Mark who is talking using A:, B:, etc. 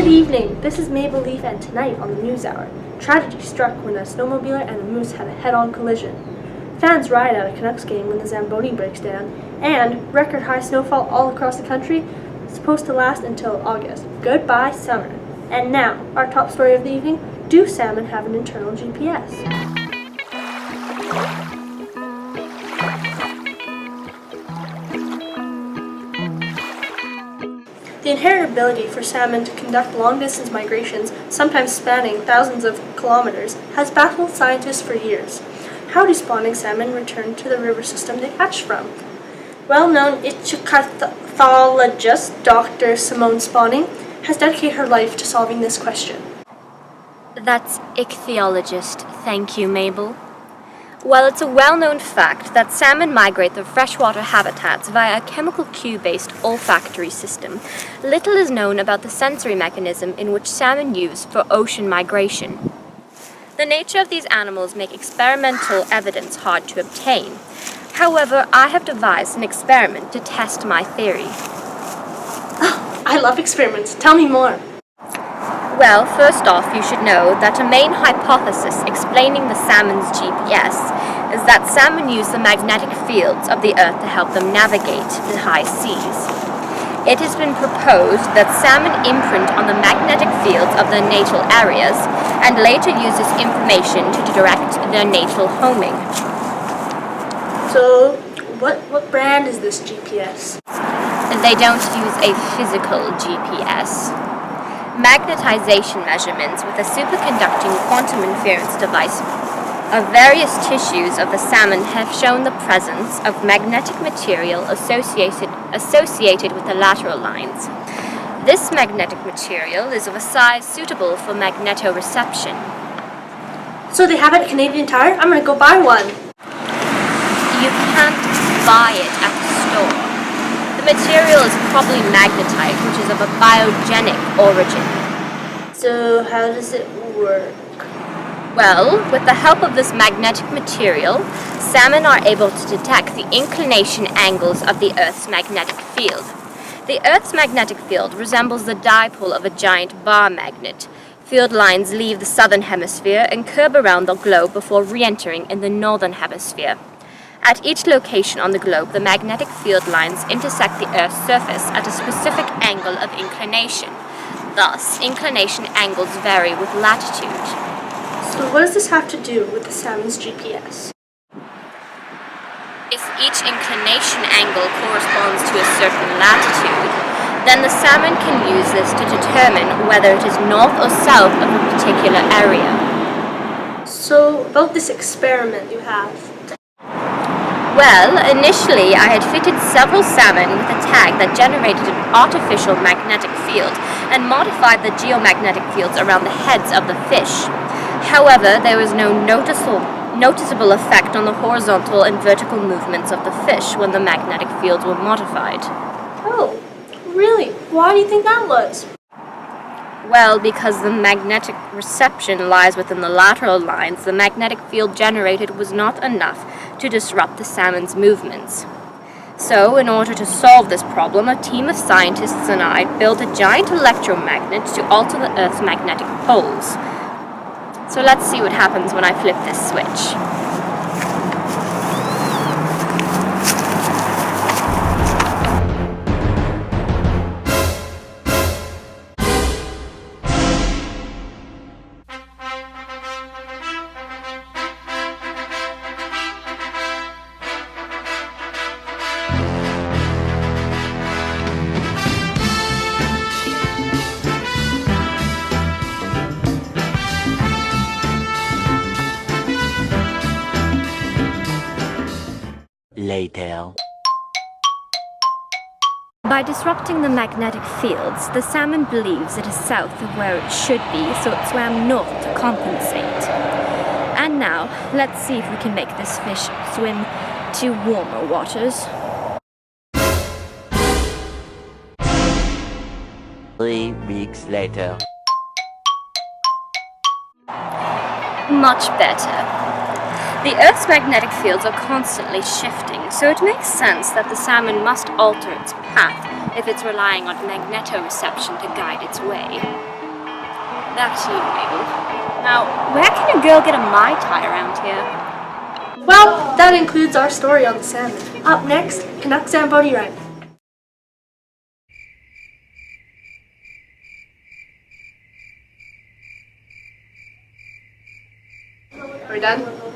A: Good evening, this is Mabel Leaf, and tonight on the NewsHour, tragedy struck when a snowmobiler and a moose had a head-on collision. Fans riot at a Canucks game when the Zamboni breaks down, and record-high snowfall all across the country is supposed to last until August. Goodbye, summer. And now, our top story of the evening, do salmon have an internal GPS? The inherent ability for salmon to conduct long-distance migrations, sometimes spanning thousands of kilometers, has baffled scientists for years. How do spawning salmon return to the river system they hatched from? Well-known ichthyologist Dr. Simone Spawning has dedicated her life to solving this question.
B: That's ichthyologist, thank you, Mabel. Well, it's a well-known fact that salmon migrate their freshwater habitats via a chemical cue-based olfactory system. Little is known about the sensory mechanism in which salmon use for ocean migration. The nature of these animals make experimental evidence hard to obtain. However, I have devised an experiment to test my theory.
A: Oh, I love experiments. Tell me more.
B: Well, first off, you should know that a main hypothesis explaining the salmon's GPS is that salmon use the magnetic fields of the Earth to help them navigate the high seas. It has been proposed that salmon imprint on the magnetic fields of their natal areas and later use this information to direct their natal homing.
A: So, what brand is this GPS?
B: They don't use a physical GPS. Magnetization measurements with a superconducting quantum inference device of various tissues of the salmon have shown the presence of magnetic material associated with the lateral lines. This magnetic material is of a size suitable for magnetoreception.
A: So they have it at Canadian Tire? I'm gonna go buy one.
B: You can't buy it at the store. The material is probably magnetite, which is of a biogenic origin.
A: So how does it work?
B: Well, with the help of this magnetic material, salmon are able to detect the inclination angles of the Earth's magnetic field. The Earth's magnetic field resembles the dipole of a giant bar magnet. Field lines leave the southern hemisphere and curve around the globe before re-entering in the northern hemisphere. At each location on the globe, the magnetic field lines intersect the Earth's surface at a specific angle of inclination. Thus, inclination angles vary with latitude.
A: So what does this have to do with the salmon's GPS?
B: If each inclination angle corresponds to a certain latitude, then the salmon can use this to determine whether it is north or south of a particular area.
A: So, about this experiment you have.
B: Well, initially I had fitted several salmon with a tag that generated an artificial magnetic field and modified the geomagnetic fields around the heads of the fish. However, there was no noticeable effect on the horizontal and vertical movements of the fish when the magnetic fields were modified.
A: Oh, really? Why do you think that was?
B: Well, because the magnetic reception lies within the lateral lines, the magnetic field generated was not enough to disrupt the salmon's movements. So, in order to solve this problem, a team of scientists and I built a giant electromagnet to alter the Earth's magnetic poles. So let's see what happens when I flip this switch.
C: Later.
D: By disrupting the magnetic fields, the salmon believes it is south of where it should be, so it swam north to compensate. And now, let's see if we can make this fish swim to warmer waters.
C: 3 weeks later.
B: Much better. The Earth's magnetic fields are constantly shifting, so it makes sense that the salmon must alter its path if it's relying on magnetoreception to guide its way. That's you, Mabel. Now, where can a girl get a Mai Tai around here?
A: Well, that includes our story on the salmon. Up next, Canuck Zamboni Run. Are we done?